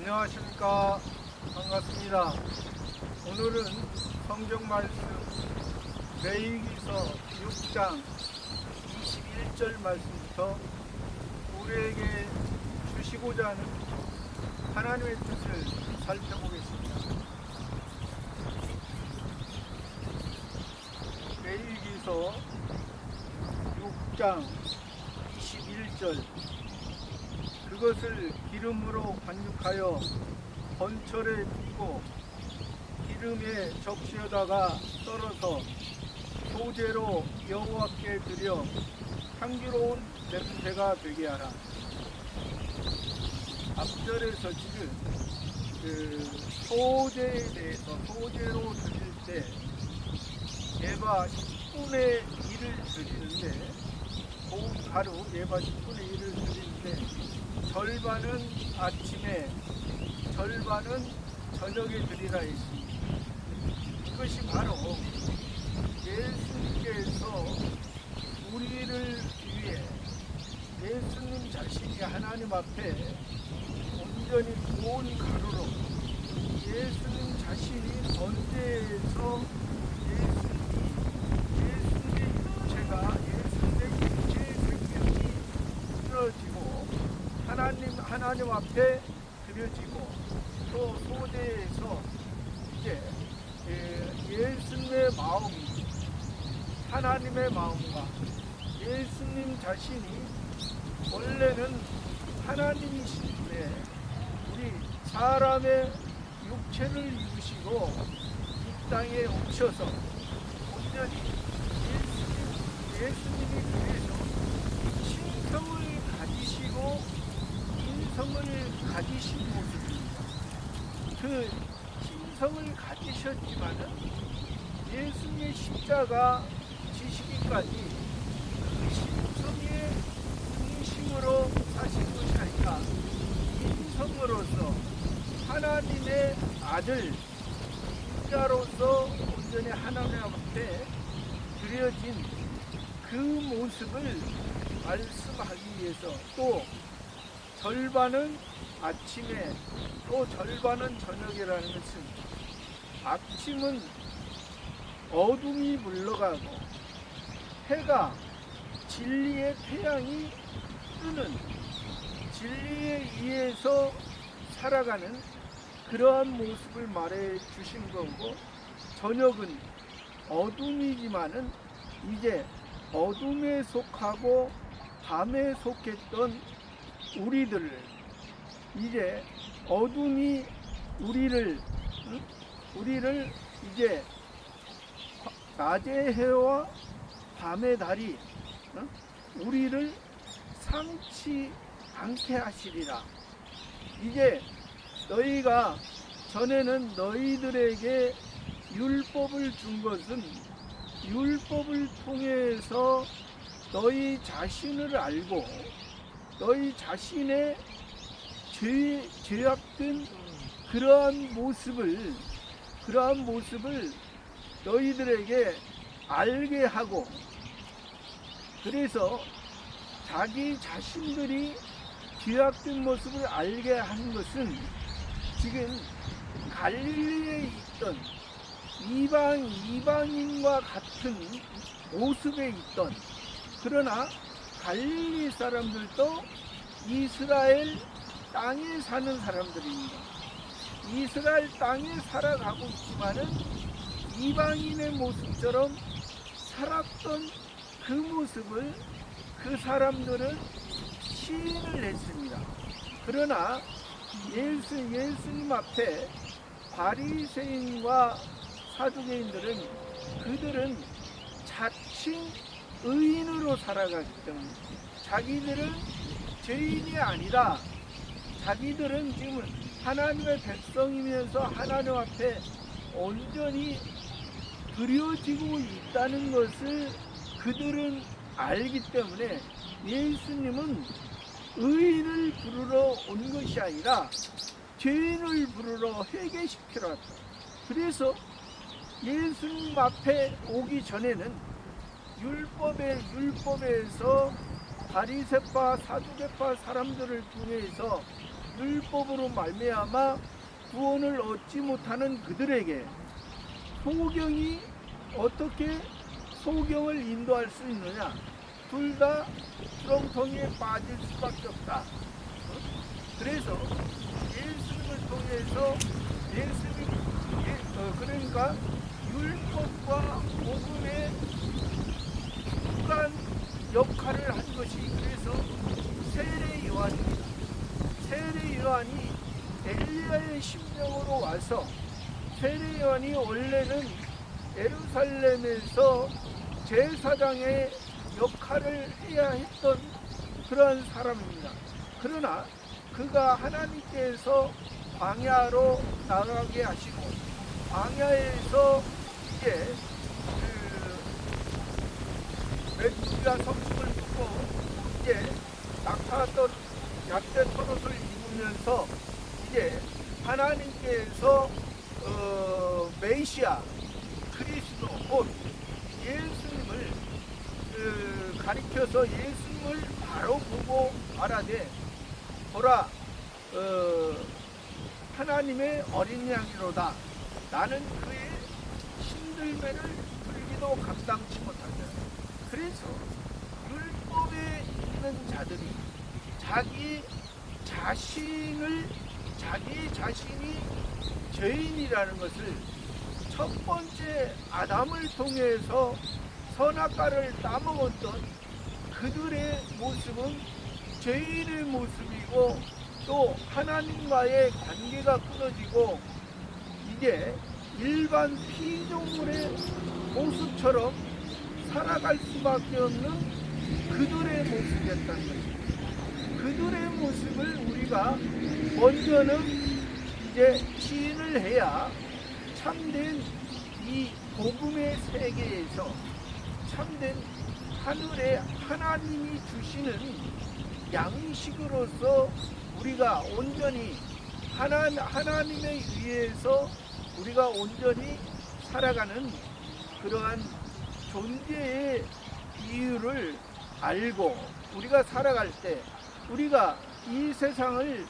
안녕하십니까. 반갑습니다. 오늘은 성경 말씀 레위기서 6장 21절 말씀부터 우리에게 주시고자 하는 하나님의 뜻을 살펴보겠습니다. 레위기서 6장 21절 그것을 기름으로 반죽하여 번철에 붓고 기름에 적시에다가 썰어서 소제로 여호와께 드려 향기로운 냄새가 되게 하라. 앞절에서 지금 소제에 대해서 소제로 드릴 때 예바 10분의 1을 드리는데 가루 예바 10분의 1을 드리는데 절반은 아침에 절반은 저녁에 드리라 했습니다. 이것이 바로 예수님께서 우리를 위해 예수님 자신이 하나님 앞에 온전히 구원 가루로 예수님 자신이 번제에서 예수님의 육체가 예수님의 육체의 생명이 쓰러지고 하나님 앞에 드려지고 또 소대에서 이제 예수님의 마음, 하나님의 마음과 예수님 자신이 원래는 하나님이신데 우리 사람의 육체를 입으시고 이 땅에 오셔서 온전히 예수님이 그래서 신성을 가지시고 신성을 가지신 모습입니다. 그 신성을 가지셨지만은 예수님의 십자가 지시기까지 그 신성의 중심으로 사신 것이 아니라 인성으로서 하나님의 아들 인자로서 온전히 하나님 앞에 드려진 그 모습을 말씀하기 위해서 또 절반은 아침에 또 절반은 저녁이라는 것은 아침은 어둠이 물러가고 해가 진리의 태양이 뜨는 진리에 의해서 살아가는 그러한 모습을 말해 주신 거고 저녁은 어둠이지만은 이제 어둠에 속하고 밤에 속했던 우리들을 이제 어둠이 우리를 이제 낮의 해와 밤의 달이 우리를 상치 않게 하시리라. 이제 너희가 전에는 너희들에게 율법을 준 것은 율법을 통해서 너희 자신을 알고 너희 자신의 죄악된 그러한 모습을 너희들에게 알게 하고 그래서 자기 자신들이 죄악된 모습을 알게 한 것은 지금 갈릴리에 있던 이방인과 같은 모습에 있던 그러나 갈릴리 사람들도 이스라엘 땅에 사는 사람들입니다. 이스라엘 땅에 살아가고 있지만은 이방인의 모습처럼 살았던 그 모습을 그 사람들은 시인을 했습니다. 그러나 예수님 앞에 바리새인과 사두개인들은 그들은 자칭 의인으로 살아가기 때문에 자기들은 죄인이 아니라 자기들은 지금 하나님의 백성이면서 하나님 앞에 온전히 드려지고 있다는 것을 그들은 알기 때문에 예수님은 의인을 부르러 온 것이 아니라 죄인을 부르러 회개시키러 왔다. 그래서 예수님 앞에 오기 전에는 율법에서 바리새파 사두개파 사람들을 통해서 율법으로 말미암아 구원을 얻지 못하는 그들에게 소경이 어떻게 소경을 인도할 수 있느냐? 둘 다 구렁텅이에 빠질 수밖에 없다. 그래서 예수님을 통해서 그러니까 율법과 복음의 중간 역할을 한 것이 그래서 세례 요한입니다. 세례 요한이 엘리야의 심령으로 와서 세례 요한이 원래는 예루살렘에서 제사장의 역할을 해야 했던 그런 사람입니다. 그러나 그가 하나님께서 광야로 나가게 하시고 광야에서 이제 메뚜기가 성심을 듣고 이제 낙타던 약대 털옷을 입으면서 이제 하나님께서 메시아 그리스도 곧 예수님을 가리켜서 예수님을 바로 보고 말하되 보라 하나님의 어린 양이로다. 나는 그의 신들매를 풀기도 감당치 못한다. 그래서 율법에 있는 자들이 자기 자신이 죄인이라는 것을 첫 번째 아담을 통해서 선악과를 따먹었던 그들의 모습은 죄인의 모습이고 또 하나님과의 관계가 끊어지고 이제 일반 피조물의 모습처럼 살아갈 수밖에 없는 그들의 모습이었다는 것입니다. 그들의 모습을 우리가 먼저는 이제 시인을 해야 참된 이 복음의 세계에서 참된 하늘에 하나님이 주시는 양식으로서 우리가 온전히 하나님에 의해서 우리가 온전히 살아가는 그러한 존재의 이유를 알고 우리가 살아갈 때 우리가 이 세상을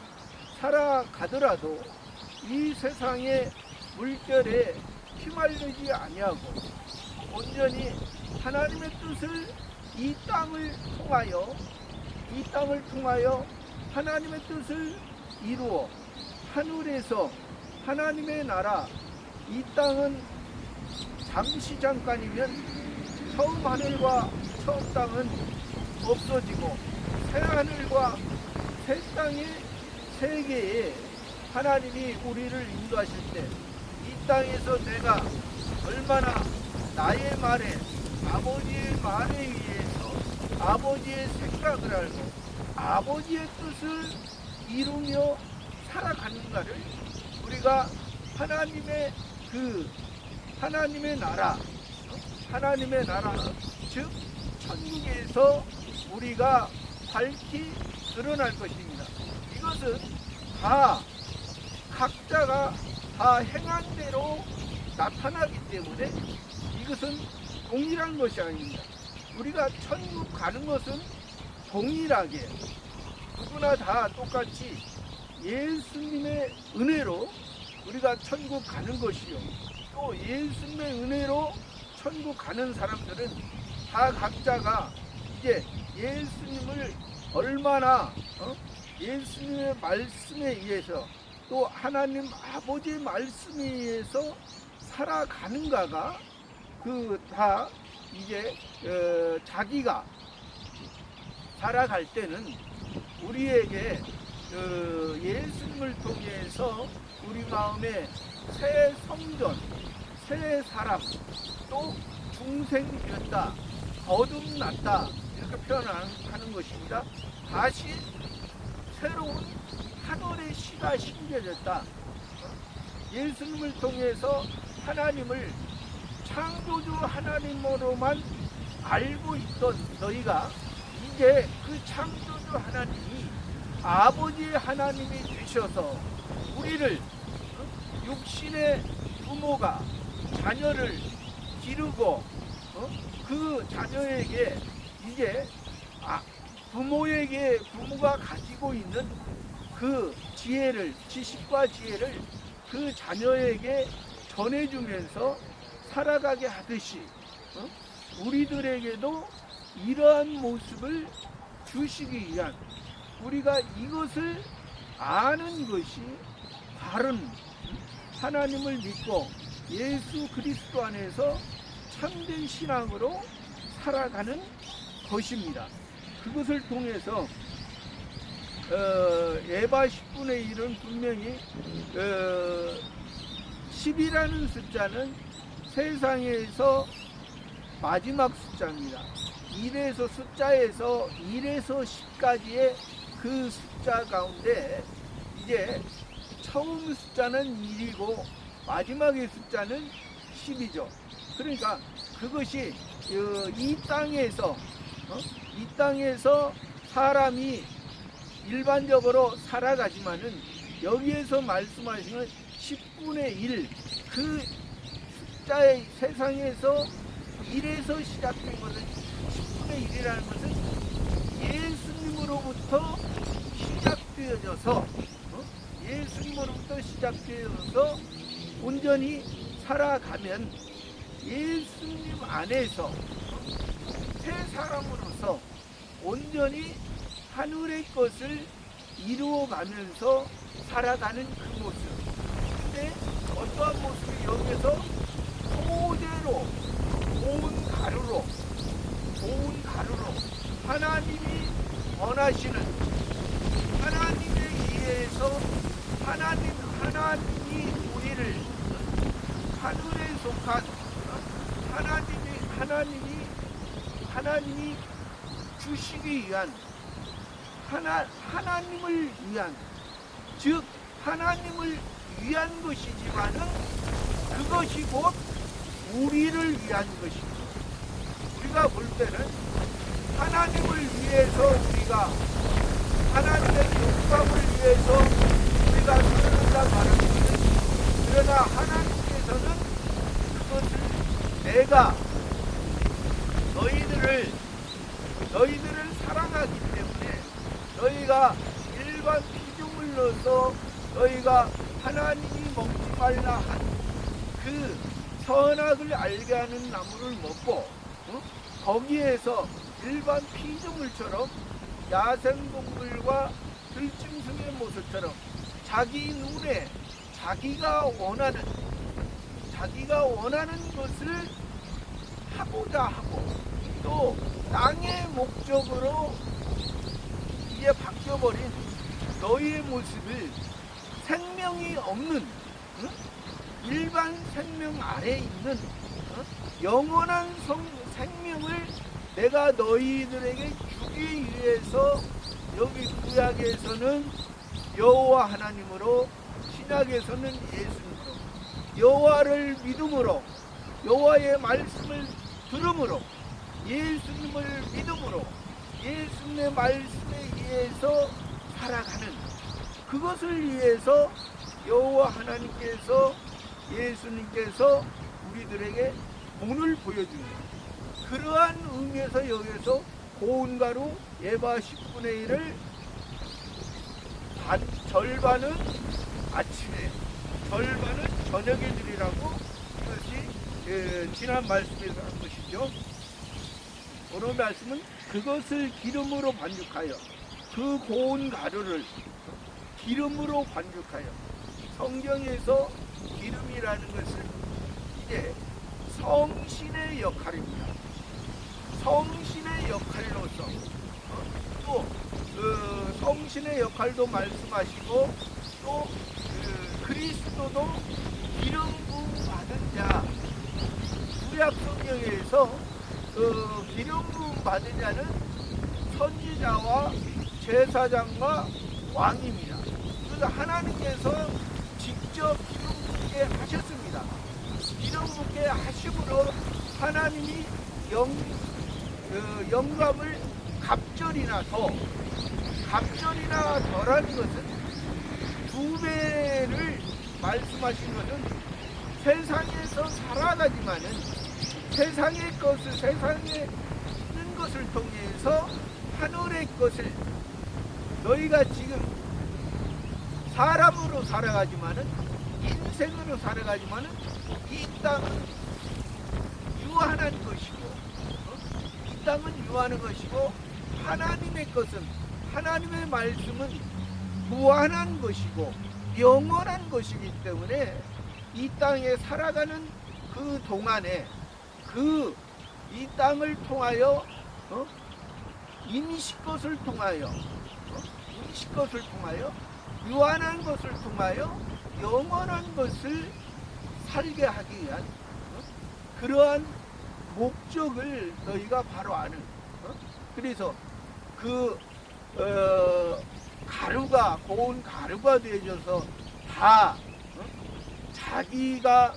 살아가더라도 이 세상의 물결에 휘말리지 아니하고 온전히 하나님의 뜻을 이 땅을 통하여 하나님의 뜻을 이루어 하늘에서 하나님의 나라 이 땅은 잠시 잠깐이면 처음 하늘과 처음 땅은 없어지고 새 하늘과 새 땅의 세계에 하나님이 우리를 인도하실 때 이 땅에서 내가 얼마나 나의 말에 아버지의 말에 의해서 아버지의 생각을 알고 아버지의 뜻을 이루며 살아가는가를 우리가 하나님의 나라 즉 천국에서 우리가 밝히 드러날 것입니다. 이것은 다 각자가 다 행한 대로 나타나기 때문에 이것은 동일한 것이 아닙니다. 우리가 천국 가는 것은 동일하게 누구나 다 똑같이 예수님의 은혜로 우리가 천국 가는 것이요. 또 예수님의 은혜로 천국 가는 사람들은 다 각자가 이제 예수님을 얼마나 예수님의 말씀에 의해서 또 하나님 아버지의 말씀에 의해서 살아가는가가 다 이제 자기가 살아갈 때는 우리에게 예수님을 통해서 우리 마음에 새 성전, 새 사람, 또 중생되었다, 거듭났다 이렇게 표현하는 것입니다. 다시 새로운 하늘의 시가 심겨졌다. 예수님을 통해서 하나님을 창조주 하나님으로만 알고 있던 너희가 이제 그 창조주 하나님이 아버지의 하나님이 되셔서 우리를 육신의 부모가 자녀를 기르고 그 자녀에게 이제 부모가 가지고 있는 그 지혜를, 지식과 지혜를 그 자녀에게 전해주면서 살아가게 하듯이 우리들에게도 이러한 모습을 주시기 위한, 우리가 이것을 아는 것이 바른 하나님을 믿고 예수 그리스도 안에서 참된 신앙으로 살아가는 것입니다. 그것을 통해서 에바 10분의 1은 분명히 10이라는 숫자는 세상에서 마지막 숫자입니다. 1에서 숫자에서 1에서 10까지의 그 숫자 가운데 이제 처음 숫자는 1이고 마지막의 숫자는 10이죠. 그러니까 그것이 이 땅에서 사람이 일반적으로 살아가지만은 여기에서 말씀하시는 10분의 1, 그 숫자의 세상에서 1에서 시작된 것은 10분의 1이라는 것은 예수님으로부터 시작되어져서 온전히 살아가면 예수님 안에서 새 사람으로서 온전히 하늘의 것을 이루어가면서 살아가는 그 모습. 근데 어떠한 모습이 여기에서 토대로, 고운 가루로 하나님이 원하시는, 하나님에 의해서 하나님이 우리를 하늘에 속한 하나님이 주시기 위한 하나님을 위한, 즉 하나님을 위한 것이지만은 그것이 곧 우리를 위한 것입니다. 우리가 볼 때는 하나님을 위해서, 우리가 하나님의 영광을 위해서 우리가 살는다 말합니다. 그러나 하나님께서는 그것을 내가 너희들을 사랑하기 때문에 너희가 일반 피조물 넣어서 너희가 하나님이 먹지 말라 한 그 선악을 알게 하는 나무를 먹고 거기에서 일반 피조물처럼 야생동물과 들짐승의 모습처럼 자기 눈에 자기가 원하는 것을 하고자 하고, 또 땅의 목적으로 이제 바뀌어버린 너희의 모습을 생명이 없는 일반 생명 아래에 있는 영원한 생명을 내가 너희들에게 주기 위해서 여기 구약에서는 여호와 하나님으로, 신약에서는 예수님으로, 여호와를 믿음으로, 여호와의 말씀을 들음으로, 예수님을 믿음으로, 예수님의 말씀에 의해서 살아가는, 그것을 위해서 여호와 하나님께서, 예수님께서 우리들에게 본을 보여줍니다. 그러한 의미에서 여기서 고운 가루 에바 10분의 1을 절반은 아침에, 절반은 저녁에 드리라고, 그것이 지난 말씀에서 한 것이죠. 오늘 말씀은 그것을 기름으로 반죽하여, 그 고운 가루를 기름으로 반죽하여, 성경에서 기름이라는 것은 이제 성신의 역할입니다. 성신의 역할로서 또 성신의 역할도 말씀하시고, 또 그리스도도 기름 부음 받은 자, 구약 성경에서 기름 부음 받은 자는 선지자와 제사장과 왕입니다. 그래서 하나님께서 직접 기름 붓게 하셨습니다. 기름 붓게 하심으로 하나님이 영감을 갑절이나 덜하는 것은, 2배를 말씀하신 것은 세상에서 살아가지만은 세상에 있는 것을 통해서 하늘의 것을, 너희가 지금 사람으로 살아가지만은, 인생으로 살아가지만은 이 땅은 유한한 것이고, 이 땅은 유한한 것이고, 하나님의 것은, 하나님의 말씀은 무한한 것이고 영원한 것이기 때문에 이 땅에 살아가는 그 동안에 이 땅을 통하여 인식것을 통하여 인식것을 통하여 유한한 것을 통하여 영원한 것을 살게 하기 위한 그러한 목적을 너희가 바로 아는. 그래서 가루가 고운 가루가 되어져서 다 자기가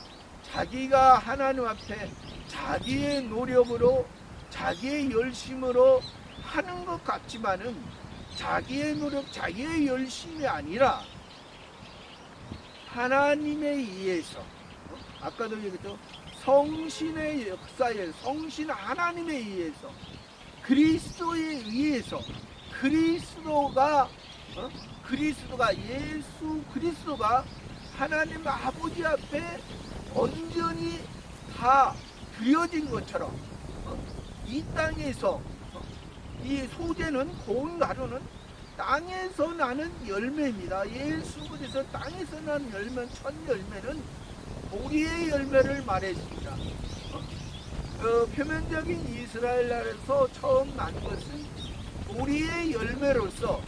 하나님 앞에 자기의 노력으로 자기의 열심으로 하는 것 같지만은 자기의 노력, 자기의 열심이 아니라 하나님에 의해서, 아까도 얘기했죠, 성신의 역사에, 성신 하나님에 의해서, 그리스도에 의해서, 그리스도가 예수 그리스도가 하나님 아버지 앞에 온전히 다 드려진 것처럼 이 땅에서 이 소재는, 고운 가루는 땅에서 나는 열매입니다. 예수 그리스도 땅에서 나는 열매, 첫 열매는 보리의 열매를 말했습니다. 표면적인 이스라엘 나라에서 처음 난 것은 보리의 열매로서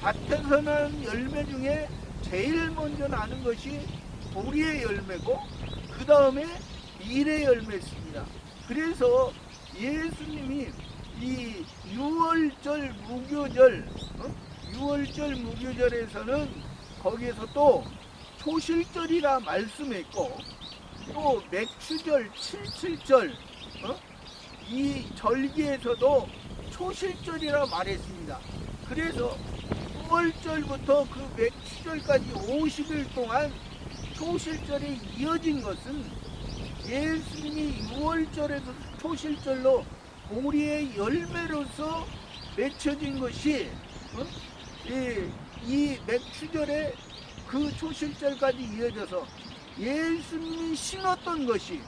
밭에서 난 열매 중에 제일 먼저 나는 것이 보리의 열매고, 그 다음에 밀의 열매였습니다. 그래서 예수님이 이 유월절 무교절에서는 거기에서 또 초실절이라 말씀했고, 또 맥추절, 칠칠절 이 절기에서도 초실절이라 말했습니다. 그래서 9월절부터 그 맥추절까지 50일 동안 초실절이 이어진 것은 예수님이 6월절에서 초실절로 보리의 열매로서 맺혀진 것이 이 맥추절에 그 초실절까지 이어져서 예수님이 심었던 것이,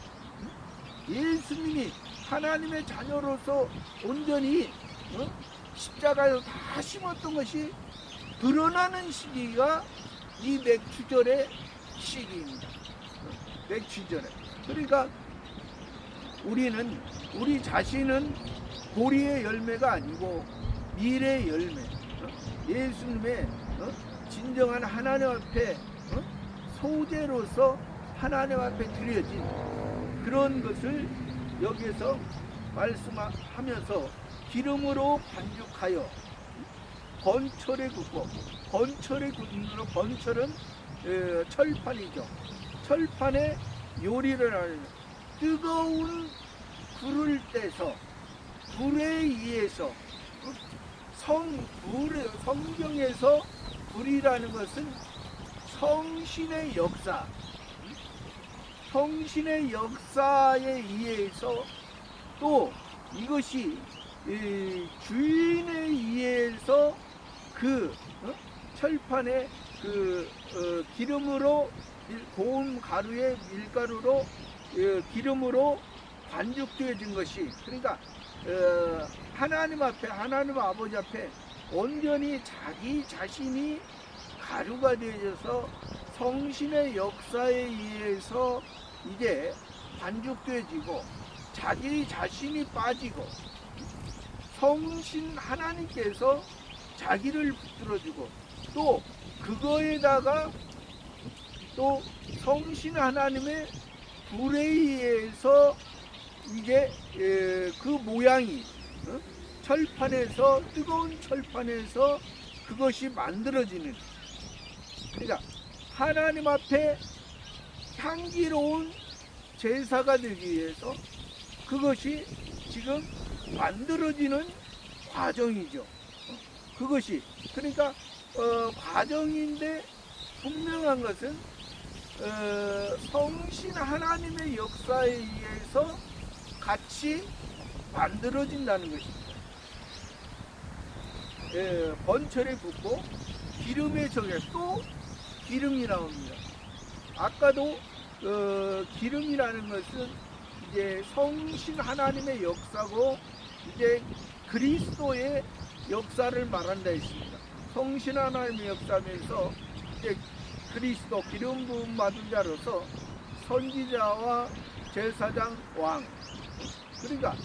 예수님이 하나님의 자녀로서 온전히 십자가에서 다 심었던 것이 드러나는 시기가 이 맥추절의 시기입니다. 맥추절에. 그러니까 우리 자신은 보리의 열매가 아니고 밀의 열매, 예수님의 진정한 하나님 앞에 소재로서 하나님 앞에 드려진 그런 것을 여기에서 말씀하면서 기름으로 반죽하여 번철에 굽고, 번철에 굽는 번철은 철판이죠. 철판에 요리를 하는, 뜨거운 불을 떼서 불에 의해서, 성경에서 불이라는 것은 성신의 역사, 성신의 역사에 의해서, 또 이것이 주인에 의해서 그 철판에 기름으로, 고운 가루에 밀가루로 기름으로 반죽되어진 것이, 그러니까 하나님 앞에, 하나님 아버지 앞에 온전히 자기 자신이 가루가 되어져서 성신의 역사에 의해서 이제 반죽되어지고, 자기 자신이 빠지고, 성신 하나님께서 자기를 붙들어주고, 또 그거에다가 또 성신 하나님의 불에 의해서 이제 그 모양이 철판에서, 뜨거운 철판에서 그것이 만들어지는, 그러니까 하나님 앞에 향기로운 제사가 되기 위해서 그것이 지금 만들어지는 과정이죠. 그것이, 그러니까 과정인데 분명한 것은 성신 하나님의 역사에 의해서 같이 만들어진다는 것입니다. 번철에 굽고 기름의 적에 또 기름이 나옵니다. 아까도 기름이라는 것은 이제 성신 하나님의 역사고 이제 그리스도의 역사를 말한다 했습니다. 성신 하나님의 역사면서 이제 그리스도 기름 부음 받은 자로서 선지자와 제사장 왕. 그러니까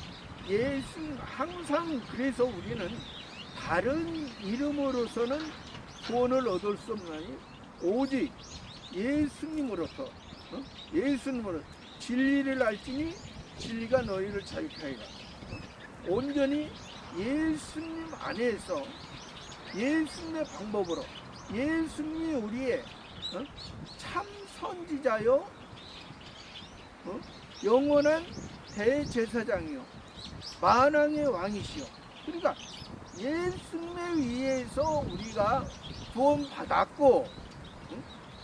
예수 항상 그래서 우리는 다른 이름으로서는 구원을 얻을 수 없나니 오직 예수님으로서 예수님으로 진리를 알지니 진리가 너희를 자유케하리라. 온전히 예수님 안에서 예수님의 방법으로 예수님이 우리의 참 선지자요 영원한 대제사장이요 만왕의 왕이시요. 그러니까 예수님에 의해서 우리가 구원받았고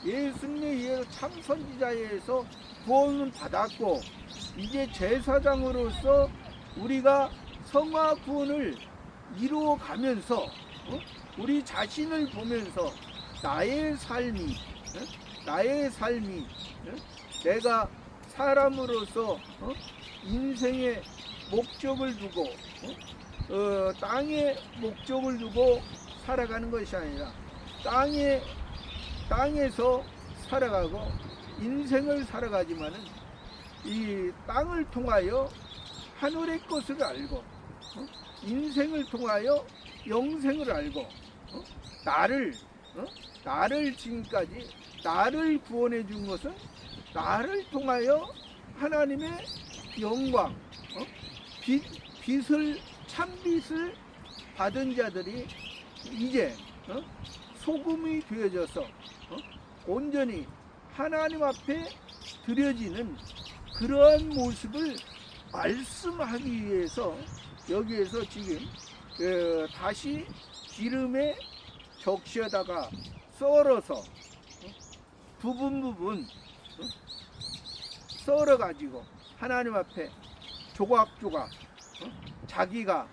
예수님에 의해서 참 선지자에서 구원을 받았고 이제 제사장으로서 우리가 성화 구원을 이루어가면서 우리 자신을 보면서 나의 삶이 내가 사람으로서 인생의 목적을 두고 땅에 목적을 두고 살아가는 것이 아니라 땅에서 살아가고 인생을 살아가지만은 이 땅을 통하여 하늘의 것을 알고 인생을 통하여 영생을 알고 나를 지금까지 나를 구원해 준 것은 나를 통하여 하나님의 영광 빛을 참빛을 받은 자들이 이제 소금이 되어져서 온전히 하나님 앞에 드려지는 그러한 모습을 말씀하기 위해서 여기에서 지금 다시 기름에 적시에다가 썰어서 부분 썰어 가지고 하나님 앞에 조각조각 자기가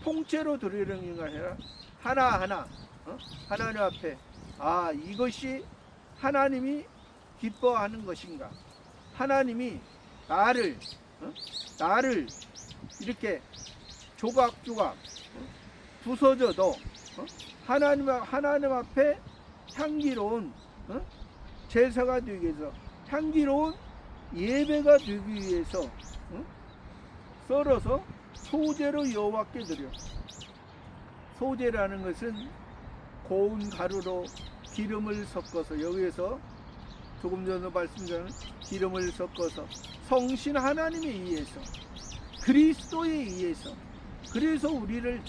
통째로 드리는 게 아니라 하나하나 하나님 앞에 이것이 하나님이 기뻐하는 것인가, 하나님이 나를 이렇게 조각조각 부서져도 하나님 앞에 향기로운 제사가 되기 위해서 향기로운 예배가 되기 위해서 썰어서 소제로 여호와께 드려. 소제라는 것은 고운 가루로 기름을 섞어서 여기에서 조금 전에 말씀드린 기름을 섞어서 성신 하나님에 의해서 그리스도에 의해서 그래서 우리를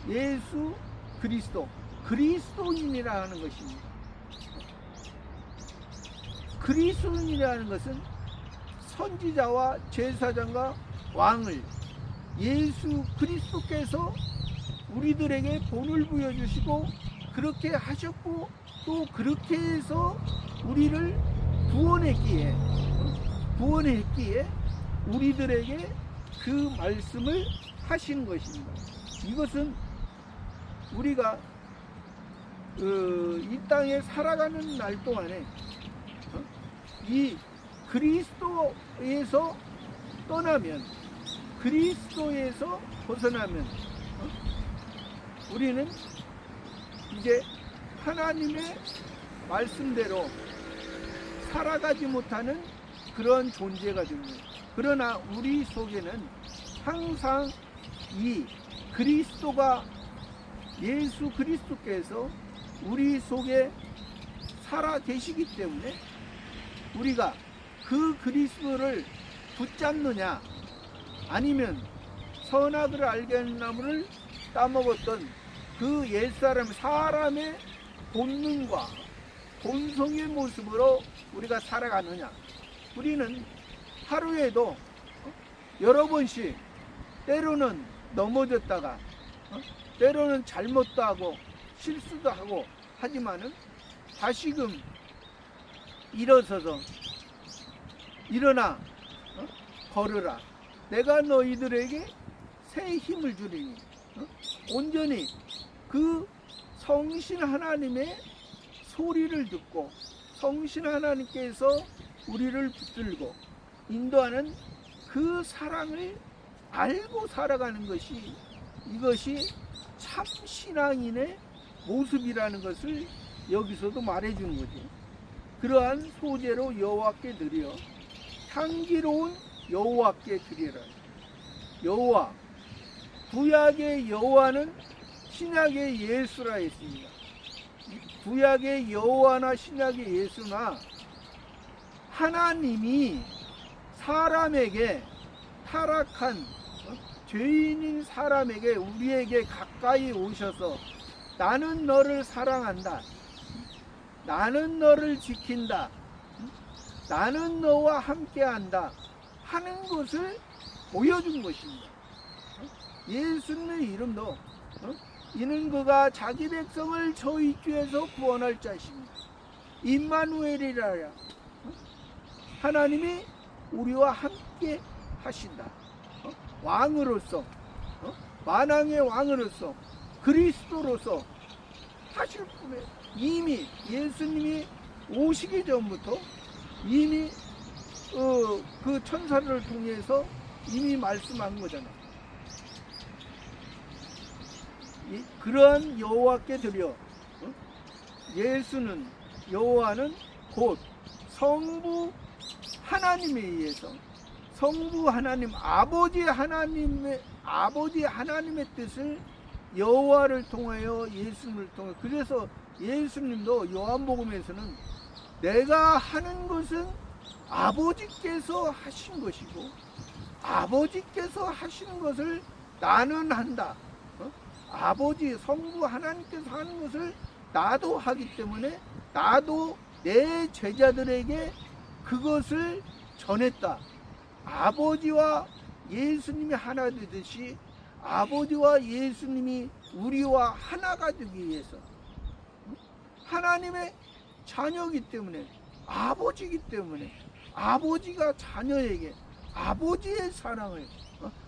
예수 그리스도인이라 하는 것입니다. 그리스도인이라는 것은 선지자와 제사장과 왕을 예수 그리스도께서 우리들에게 본을 부여주시고 그렇게 하셨고 또 그렇게 해서 우리를 구원했기에 우리들에게 그 말씀을 하신 것입니다. 이것은 우리가 이 땅에 살아가는 날 동안에 이 그리스도에서 떠나면 그리스도에서 벗어나면 우리는 이제 하나님의 말씀대로 살아가지 못하는 그런 존재가 됩니다. 그러나 우리 속에는 항상 이 그리스도가 예수 그리스도께서 우리 속에 살아 계시기 때문에 우리가 그 그리스도를 붙잡느냐 아니면 선악을 알게하는 나무를 따먹었던 그 사람의 본능과 본성의 모습으로 우리가 살아가느냐. 우리는 하루에도 여러 번씩 때로는 넘어졌다가 때로는 잘못도 하고 실수도 하고 하지만은 다시금 일어서서 일어나 걸으라. 내가 너희들에게 새 힘을 주리니 온전히 그 성신 하나님의 소리를 듣고 성신 하나님께서 우리를 붙들고 인도하는 그 사랑을 알고 살아가는 것이, 이것이 참 신앙인의 모습이라는 것을 여기서도 말해주는 거지. 그러한 소재로 여호와께 드려 향기로운 여호와께 드리라. 여호와, 구약의 여호와는 신약의 예수라 했습니다. 구약의 여호와나 신약의 예수나 하나님이 사람에게, 타락한 죄인인 사람에게, 우리에게 가까이 오셔서 나는 너를 사랑한다, 나는 너를 지킨다, 나는 너와 함께한다 하는 것을 보여준 것입니다. 예수님의 이름도 이는 그가 자기 백성을 저희 죄에서 구원할 자십니다. 임마누엘이라, 하나님이 우리와 함께 하신다. 왕으로서, 만왕의 왕으로서, 그리스도로서 하실 분에 이미 예수님이 오시기 전부터 이미 그 천사를 통해서 이미 말씀한 거잖아요. 그러한 여호와께 드려, 예수는, 여호와는 곧 성부 하나님에 의해서, 성부 하나님, 아버지 하나님의 뜻을 여호와를 통하여, 예수님을 통하여, 그래서 예수님도 요한복음에서는 내가 하는 것은 아버지께서 하신 것이고 아버지께서 하시는 것을 나는 한다. 아버지, 성부 하나님께서 하는 것을 나도 하기 때문에 나도 내 제자들에게 그것을 전했다. 아버지와 예수님이 하나 되듯이 아버지와 예수님이 우리와 하나가 되기 위해서, 하나님의 자녀이기 때문에, 아버지이기 때문에 아버지가 자녀에게 아버지의 사랑을,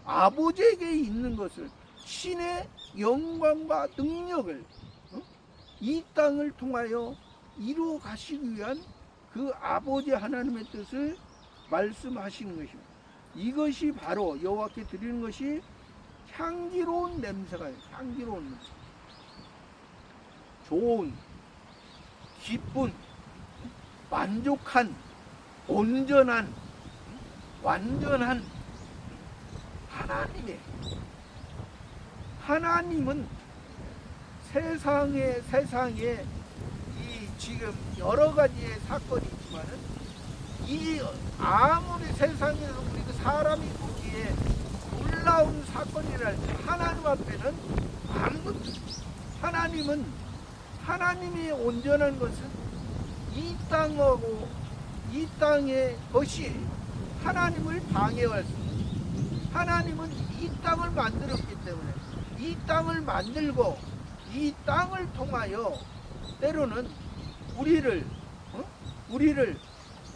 아버지에게 있는 것을, 신의 영광과 능력을 이 땅을 통하여 이루어 가시기 위한 그 아버지 하나님의 뜻을 말씀하시는 것입니다. 이것이 바로 여호와께 드리는 것이 향기로운 냄새가, 향기로운 냄새, 좋은, 기쁜, 만족한, 온전한, 완전한 하나님은 세상에 이 지금 여러 가지의 사건이 있지만은, 이 아무리 세상에서 우리가 사람이 보기에 놀라운 사건이랄 때 하나님 앞에는 아무것도. 하나님이 온전한 것은 이 땅하고 이 땅의 것이 하나님을 방해할 수 없습니다. 하나님은 이 땅을 만들었기 때문에 이 땅을 만들고 이 땅을 통하여 때로는 우리를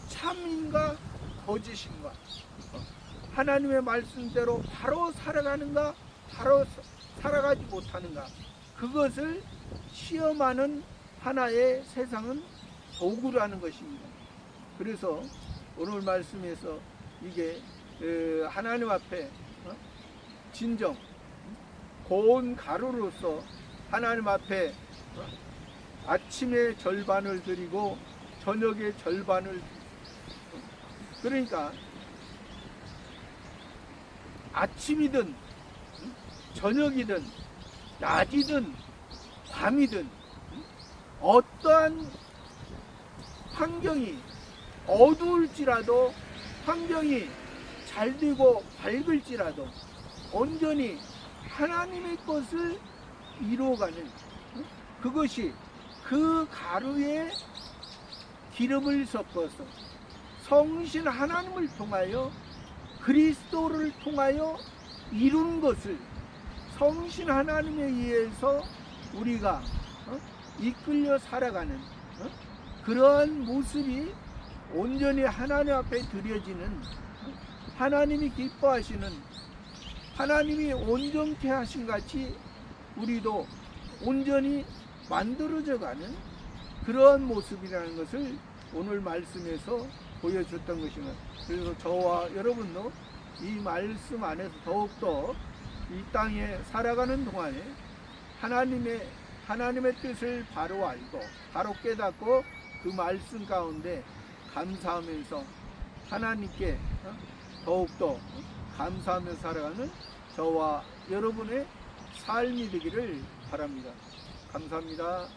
참인가 거짓인가, 하나님의 말씀대로 바로 살아가는가, 바로 살아가지 못하는가, 그것을 시험하는 하나의 세상은 도구라는 것입니다. 그래서 오늘 말씀에서 이게 하나님 앞에 진정 고운 가루로서 하나님 앞에 아침에 절반을 드리고 저녁에 절반을 드리고, 그러니까 아침이든 저녁이든 낮이든 밤이든 어떠한 환경이 어두울지라도, 환경이 잘 되고 밝을지라도 온전히 하나님의 것을 이루어가는, 그것이 그 가루에 기름을 섞어서 성신 하나님을 통하여, 그리스도를 통하여 이룬 것을 성신 하나님에 의해서 우리가 이끌려 살아가는 그러한 모습이 온전히 하나님 앞에 드려지는, 하나님이 기뻐하시는, 하나님이 온전케 하신 같이 우리도 온전히 만들어져 가는 그런 모습이라는 것을 오늘 말씀에서 보여줬던 것입니다. 그래서 저와 여러분도 이 말씀 안에서 더욱더 이 땅에 살아가는 동안에 하나님의 뜻을 바로 알고 바로 깨닫고 그 말씀 가운데 감사하면서 하나님께 더욱더 감사하며 살아가는 저와 여러분의 삶이 되기를 바랍니다. 감사합니다.